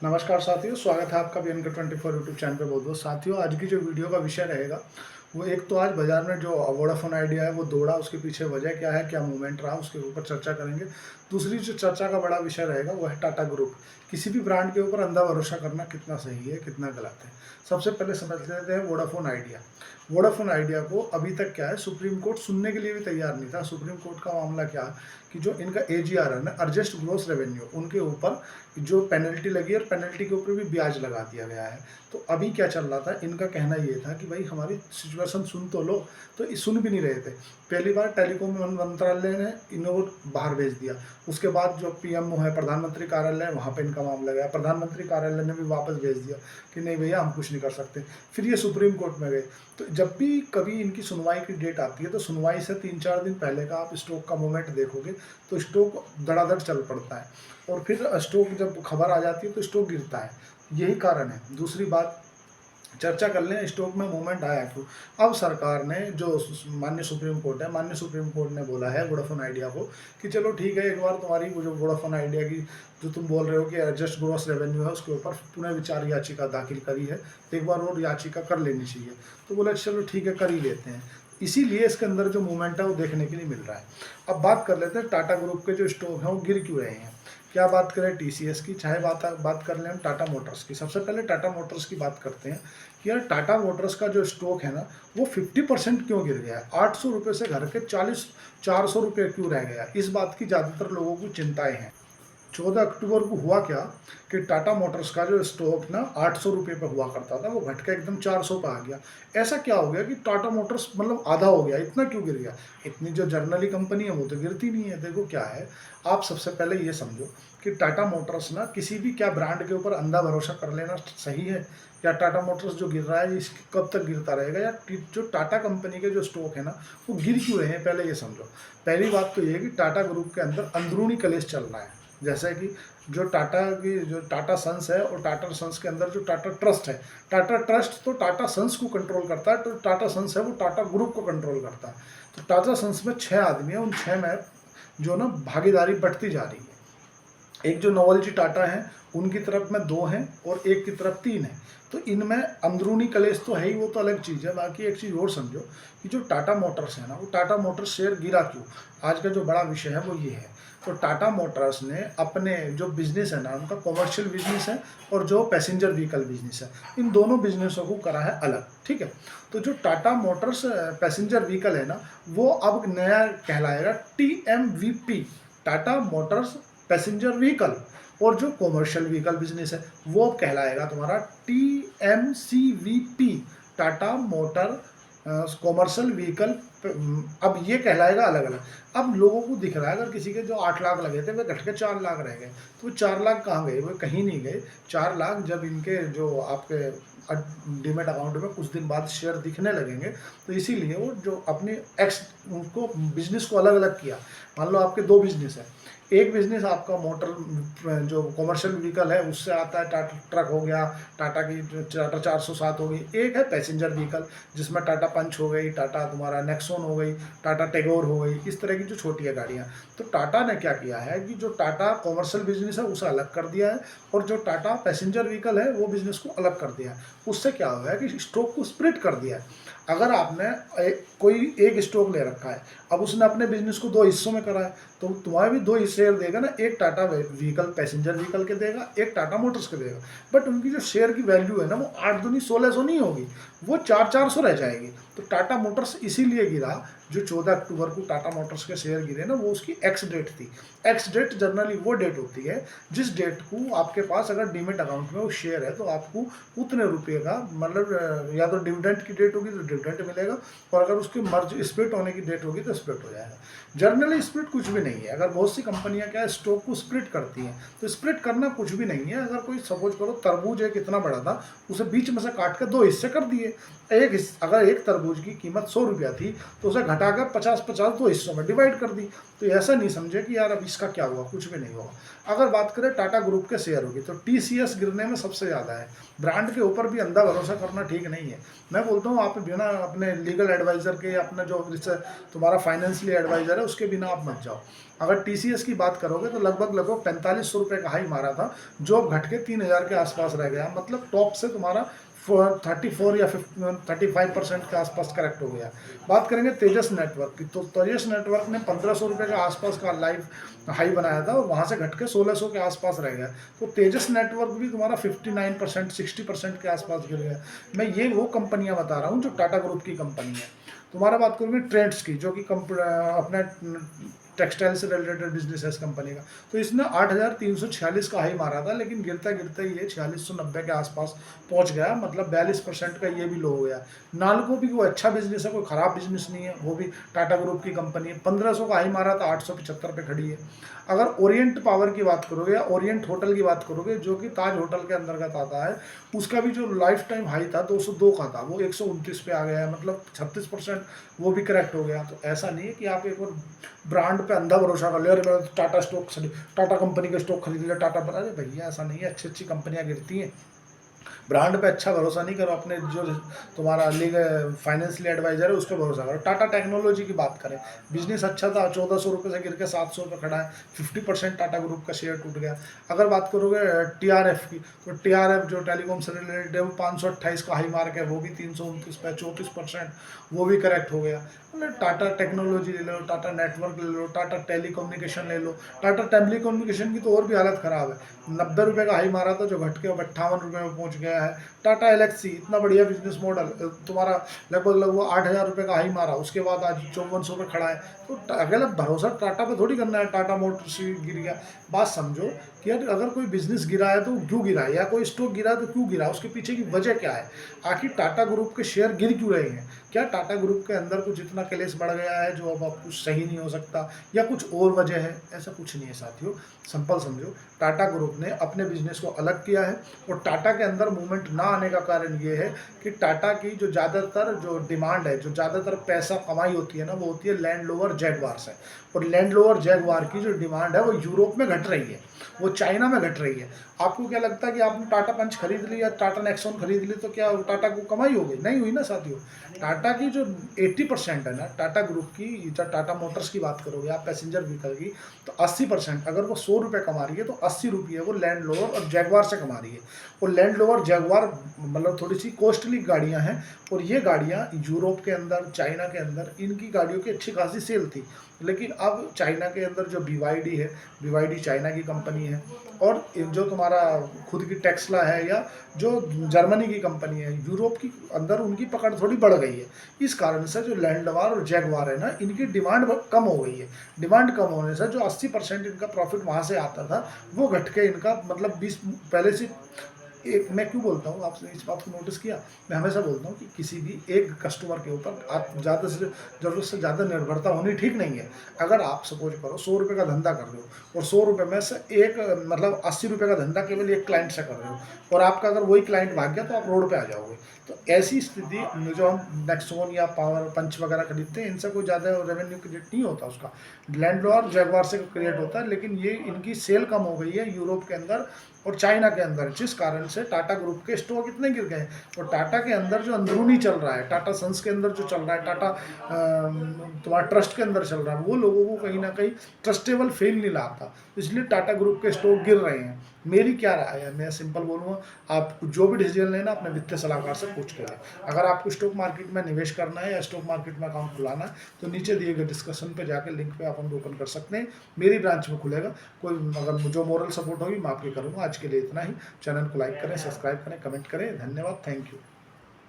नमस्कार साथियों, स्वागत है आपका BN का 24 यूट्यूब चैनल पे। बहुत बहुत साथियों, आज की जो वीडियो का विषय रहेगा वो एक तो आज बाजार में जो वोडाफोन आइडिया है वो दौड़ा, उसके पीछे वजह क्या है, क्या मूवमेंट रहा, उसके ऊपर चर्चा करेंगे। दूसरी जो चर्चा का बड़ा विषय रहेगा वो है टाटा ग्रुप। किसी भी ब्रांड के ऊपर अंधा भरोसा करना कितना सही है, कितना गलत है। सबसे पहले समझ लेते हैं वोडाफोन आइडिया। वोडाफोन आइडिया को अभी तक क्या है, सुप्रीम कोर्ट सुनने के लिए भी तैयार नहीं था। सुप्रीम कोर्ट का मामला क्या है कि जो इनका AGR है ना, अर्जेस्ट ग्रॉस रेवेन्यू, उनके ऊपर जो पेनल्टी लगी है और पेनल्टी के ऊपर भी ब्याज लगा दिया गया है। तो अभी क्या चल रहा था, इनका कहना ये था कि भाई हमारी सिचुएशन सुन तो लो, तो सुन भी नहीं रहे थे। पहली बार टेलीकॉम मंत्रालय ने इनको बाहर भेज दिया। उसके बाद जो PMO है, प्रधानमंत्री कार्यालय, वहाँ पे इनका मामला गया। प्रधानमंत्री कार्यालय ने भी वापस भेज दिया कि नहीं भैया, हम कुछ नहीं कर सकते। फिर ये सुप्रीम कोर्ट में गए। तो जब भी कभी इनकी सुनवाई की डेट आती है तो सुनवाई से 3-4 दिन पहले का आप स्टॉक का मूवमेंट देखोगे तो स्टॉक धड़ाधड़ चल पड़ता है, और फिर स्टॉक जब खबर आ जाती है तो स्टॉक गिरता है। यही कारण है। दूसरी बात, चर्चा कर लें स्टॉक में मूवमेंट आया क्यों। अब सरकार ने जो माननीय सुप्रीम कोर्ट है, माननीय सुप्रीम कोर्ट ने बोला है वोडाफोन आइडिया को कि चलो ठीक है, एक बार तुम्हारी वो जो वोडाफोन आइडिया की जो तुम बोल रहे हो कि एडजस्ट ग्रॉस रेवेन्यू है, उसके ऊपर पुनः विचार याचिका दाखिल करी है, एक बार और याचिका कर लेनी चाहिए। तो बोला चलो ठीक है, कर ही लेते हैं। इसीलिए इसके अंदर जो मूवमेंट है वो देखने के लिए मिल रहा है। अब बात कर लेते हैं टाटा ग्रुप के जो स्टॉक हैं वो गिर क्यों रहे हैं। क्या बात करें TCS की, चाहे बात कर लें हम टाटा मोटर्स की। सबसे पहले टाटा मोटर्स की बात करते हैं कि यार टाटा मोटर्स का जो स्टॉक है ना वो 50% क्यों गिर गया है। 800 रुपये से घर के 400 रुपये क्यों रह गया, इस बात की ज़्यादातर लोगों को चिंताएं हैं। 14 अक्टूबर को हुआ क्या कि टाटा मोटर्स का जो स्टॉक ना 800 रुपये पर हुआ करता था, वो घट के एकदम 400 पर आ गया। ऐसा क्या हो गया कि टाटा मोटर्स मतलब आधा हो गया, इतना क्यों गिर गया। इतनी जो जर्नली कंपनी है वो तो गिरती नहीं है। देखो क्या है, आप सबसे पहले ये समझो कि टाटा मोटर्स ना किसी भी क्या ब्रांड के ऊपर अंधा भरोसा कर लेना सही है, या टाटा मोटर्स जो गिर रहा है इस कब तक गिरता रहेगा, या जो टाटा कंपनी के जो स्टॉक है ना वो गिर क्यों रहे हैं, पहले ये समझो। पहली बात तो ये है कि टाटा ग्रुप के अंदर अंदरूनी कलेश चल रहा है। जैसे कि जो टाटा सन्स है और टाटा सन्स के अंदर जो टाटा ट्रस्ट है, टाटा ट्रस्ट तो टाटा सन्स को कंट्रोल करता है, तो टाटा सन्स है वो टाटा ग्रुप को कंट्रोल करता है। तो टाटा सन्स में 6 आदमी है, उन 6 में जो ना भागीदारी बढ़ती जा रही है। एक जो नोवलजी टाटा है उनकी तरफ में 2 हैं और एक की तरफ 3 है। तो इनमें अंदरूनी कलेश तो है ही, वो तो अलग चीज़ है। बाकी एक चीज़ और समझो कि जो टाटा मोटर्स है ना, वो टाटा मोटर्स शेयर गिरा क्यों। आज का जो बड़ा विषय है वो ये है। तो टाटा मोटर्स ने अपने जो बिजनेस है ना, उनका कमर्शियल बिजनेस है और जो पैसेंजर व्हीकल बिजनेस है, इन दोनों बिजनेसों को करा है अलग। ठीक है। तो जो टाटा मोटर्स पैसेंजर व्हीकल है ना, वो अब नया कहलाएगा TMVP, Tata Motors passenger vehicle. और जो कॉमर्शियल व्हीकल बिजनेस है वो अब कहलाएगा तुम्हारा TMCVP, Tata motor commercial vehicle. अब ये कहलाएगा अलग अलग। अब लोगों को दिख रहा है अगर किसी के जो 8 लाख लगे थे वे घट के 4 लाख रह गए, तो वो 4 लाख कहाँ गए, वो कहीं नहीं गए। 4 लाख जब इनके जो आपके डीमेट अकाउंट में कुछ दिन बाद शेयर दिखने लगेंगे, तो इसीलिए वो जो अपने उनको बिजनेस को अलग अलग किया। मान लो आपके 2 बिजनेस है, एक बिजनेस आपका मोटर जो कॉमर्शियल व्हीकल है उससे आता है, टाटा ट्रक हो गया, टाटा की टाटा 407 हो गई। एक है पैसेंजर व्हीकल जिसमें टाटा पंच हो गई, टाटा तुम्हारा नेक्सॉन हो गई, टाटा टेगोर हो गई, इस तरह की जो छोटी है गाड़ियाँ। तो टाटा ने क्या किया है कि जो टाटा कॉमर्शियल बिजनेस है उसे अलग कर दिया है, और जो टाटा पैसेंजर व्हीकल है वो बिजनेस को अलग कर दिया है। उससे क्या हुआ है कि स्टॉक को स्प्लिट कर दिया है। अगर आपने कोई एक स्टॉक ले रखा है, अब उसने अपने बिजनेस को 2 हिस्सों में करा है, तो तुम्हारे भी 2 शेयर देगा ना, एक टाटा व्हीकल पैसेंजर व्हीकल के देगा, एक टाटा मोटर्स के देगा। बट उनकी जो शेयर की वैल्यू है ना वो 8 दूनी 1600 नहीं होगी, वो 400 रह जाएगी। तो टाटा मोटर्स इसीलिए गिरा, जो 14 अक्टूबर को टाटा मोटर्स के शेयर गिरे ना, वो उसकी एक्स डेट थी। एक्स डेट जनरली वो डेट होती है जिस डेट को आपके पास अगर डीमेट अकाउंट में वो शेयर है तो आपको उतने रुपये का मतलब या तो डिविडेंड की डेट होगी तो डिविडेंड मिलेगा, और अगर उसकी मर्ज स्प्लिट होने की डेट होगी तो स्प्लिट हो जाएगा। जर्नली स्प्लिट कुछ भी नहीं है। अगर बहुत सी कंपनियां क्या है स्टॉक को स्प्लिट करती हैं, तो स्प्लिट करना कुछ भी नहीं है। अगर कोई सपोज करो तरबूज एक इतना बड़ा था, उसे बीच में से काट कर 2 हिस्से कर दिए। अगर एक तरबूज की कीमत 100 रुपया थी तो उसे घटा घटाकर 50-50 दो हिस्सों में डिवाइड कर दी। तो ऐसा नहीं समझे कि यार अब इसका क्या हुआ, कुछ भी नहीं हुआ। अगर बात करें टाटा ग्रुप के शेयर होगी तो टीसीएस गिरने में सबसे ज़्यादा है। ब्रांड के ऊपर भी अंधा भरोसा करना ठीक नहीं है। मैं बोलता हूँ आप बिना अपने लीगल एडवाइज़र के, अपना जो तुम्हारा फाइनेंशियली एडवाइज़र है उसके बिना आप मत जाओ। अगर टीसीएस की बात करोगे तो लगभग 4500 रुपये का हाई मारा था, जो अब घट के 3000 के आसपास रह गया। मतलब टॉप से तुम्हारा 34 या 35% के आसपास करेक्ट हो गया। बात करेंगे तेजस नेटवर्क की, तो तेजस नेटवर्क ने 1500 रुपये के आसपास का लाइव हाई बनाया था और वहाँ से घट के 1600 के आसपास रह गया। तो तेजस नेटवर्क भी तुम्हारा 59% 60% के आसपास गिर गया। मैं ये वो कंपनियाँ बता रहा हूँ जो टाटा ग्रुप की कंपनी है। तुम्हारा बात करूँगी ट्रेंड्स की, जो कि अपना टेक्सटाइल से रिलेटेड बिजनेस है इस कंपनी का, तो इसने 8346 का हाई मारा था, लेकिन गिरता गिरता ये 4690 के आसपास पहुंच गया। मतलब 42% का ये भी लो हो गया। नालको भी कोई अच्छा बिजनेस है, कोई ख़राब बिजनेस नहीं है, वो भी टाटा ग्रुप की कंपनी है। 1500 का हाई मारा था, 875 पे खड़ी है। अगर ओरिएंट पावर की बात करोगे या ओरिएंट होटल की बात करोगे, जो कि ताज होटल के अंतर्गत आता है, उसका भी जो लाइफ टाइम हाई था 202 का था, वो 129 पे आ गया है। मतलब 36% वो भी करेक्ट हो गया। तो ऐसा नहीं है कि आप एक और ब्रांड पे अंधा भरोसा कर ले, अरे मैं टाटा कंपनी का स्टॉक खरीद लिया, टाटा पर। अरे भैया ऐसा नहीं है, अच्छी अच्छी कंपनियां गिरती हैं। ब्रांड पे अच्छा भरोसा नहीं करो, अपने जो तुम्हारा लीगल फाइनेंशियल एडवाइजर है उस पर भरोसा करो। टाटा टेक्नोलॉजी की बात करें, बिजनेस अच्छा था, 1400 रुपये से गिर के 700 रुपये खड़ा है, 50% टाटा ग्रुप का शेयर टूट गया। अगर बात करोगे टीआरएफ की, तो टीआरएफ जो टेलीकॉम से रिलेटेड है, वो 528 का हाई मार्क है, वो भी 329 पे 34%, वो भी करेक्ट हो गया। मतलब टाटा टेक्नोलॉजी ले लो, टाटा नेटवर्क ले लो, टाटा टेलीकम्युनिकेशन ले लो। टाटा टेलीकम्युनिकेशन की तो और भी हालत ख़राब है। 90 रुपये का हाई मारा था, जो घट के अब 58 रुपये में पहुंच गया है। टाटा एलेक्सी इतना बढ़िया बिजनेस मॉडल, तुम्हारा लगभग 8000 रुपये का हाई मारा, उसके बाद आज 5400 पे खड़ा है। तो अगर भरोसा टाटा पे थोड़ी करना है, टाटा मोटर्स गिर गया। बात समझो कि यार अगर कोई बिजनेस गिरा है तो क्यों गिरा है, या कोई स्टॉक गिरा है तो क्यों गिरा, उसके पीछे की वजह क्या है, आखिर टाटा ग्रुप के शेयर गिर क्यों रहे हैं। क्या टाटा ग्रुप के अंदर कुछ इतना क्लेश बढ़ गया है जो अब कुछ सही नहीं हो सकता, या कुछ और वजह है? ऐसा कुछ नहीं है साथियों। सिंपल समझो, टाटा ग्रुप ने अपने बिजनेस को अलग किया है, और टाटा के अंदर मूवमेंट ना आने का कारण ये है कि टाटा की जो ज़्यादातर जो डिमांड है, जो ज़्यादातर पैसा कमाई होती है ना, वो होती है लैंड रोवर जैगवार से। और लैंड रोवर जैगवार की जो डिमांड है वो यूरोप में घट रही है, वो चाइना में घट रही है। आपको क्या लगता है कि आपने टाटा पंच खरीद ली या टाटा नेक्सॉन खरीद ली तो क्या टाटा को कमाई हो गई? नहीं हुई ना साथियों। टाटा की जो 80% है ना टाटा ग्रुप की, टाटा मोटर्स की बात करोगे आप पैसेंजर व्हीकल की, तो 80%, अगर वो 100 रुपये कमा रही है तो 80 रुपये वो लैंड रोवर और जैगवार से कमा रही है। और लैंड रोवर जैगवार मतलब थोड़ी सी कॉस्टली गाड़ियाँ हैं, और ये गाड़ियाँ यूरोप के अंदर, चाइना के अंदर इनकी गाड़ियों की अच्छी खासी सेल थी। लेकिन अब चाइना के अंदर जो BYD है, BYD चाइना की कंपनी है, और जो तुम्हारा खुद की टेस्ला है, या जो जर्मनी की कंपनी है, यूरोप की अंदर उनकी पकड़ थोड़ी बढ़ गई है। इस कारण से जो लैंड रोवर और जैगवार है ना, इनकी डिमांड कम हो गई है। डिमांड कम होने से जो 80% इनका प्रॉफिट वहाँ से आता था, वो घट के इनका मतलब 20 पहले से एक, मैं क्यों बोलता हूँ, आपने इस बात को नोटिस किया? मैं हमेशा बोलता हूँ कि किसी भी एक कस्टमर के ऊपर आप ज़्यादा से ज़रूरत से ज़्यादा निर्भरता होनी ठीक नहीं है। अगर आप सपोज करो 100 रुपये का धंधा कर रहे हो, और 100 रुपये में से एक मतलब 80 रुपये का धंधा केवल एक क्लाइंट से कर रहे हो, और आपका अगर वही क्लाइंट भाग गया तो आप रोड पर आ जाओगे। तो ऐसी स्थिति में जो हम नेक्सॉन या पावर पंच वगैरह खरीदते हैं, इनसे कोई ज़्यादा रेवेन्यू क्रिएट नहीं होता, उसका लैंड रोवर जैगवार से क्रिएट होता है। लेकिन ये इनकी सेल कम हो गई है यूरोप के अंदर और चाइना के अंदर, जिस कारण से टाटा ग्रुप के स्टॉक इतने गिर गए। और टाटा के अंदर जो अंदरूनी चल रहा है, टाटा सन्स के अंदर जो चल रहा है, टाटा तुम्हारा ट्रस्ट के अंदर चल रहा है, वो लोगों को कहीं ना कहीं ट्रस्टेबल फील नहीं लाता, इसलिए टाटा ग्रुप के स्टॉक गिर रहे हैं। मेरी क्या राय है, मैं सिंपल बोलूँगा, आप जो भी डिसीजन लेना अपने वित्तीय सलाहकार से पूछ के लें। अगर आपको स्टॉक मार्केट में निवेश करना है या स्टॉक मार्केट में अकाउंट खुलाना है, तो नीचे दिए गए डिस्कशन पे जाकर लिंक पे अपन ओपन कर सकते हैं। मेरी ब्रांच में खुलेगा। कोई अगर जो मॉरल सपोर्ट होगी मैं आपकी करूँगा। आज के लिए इतना ही। चैनल को लाइक करें, सब्सक्राइब करें, कमेंट करें। धन्यवाद, थैंक यू।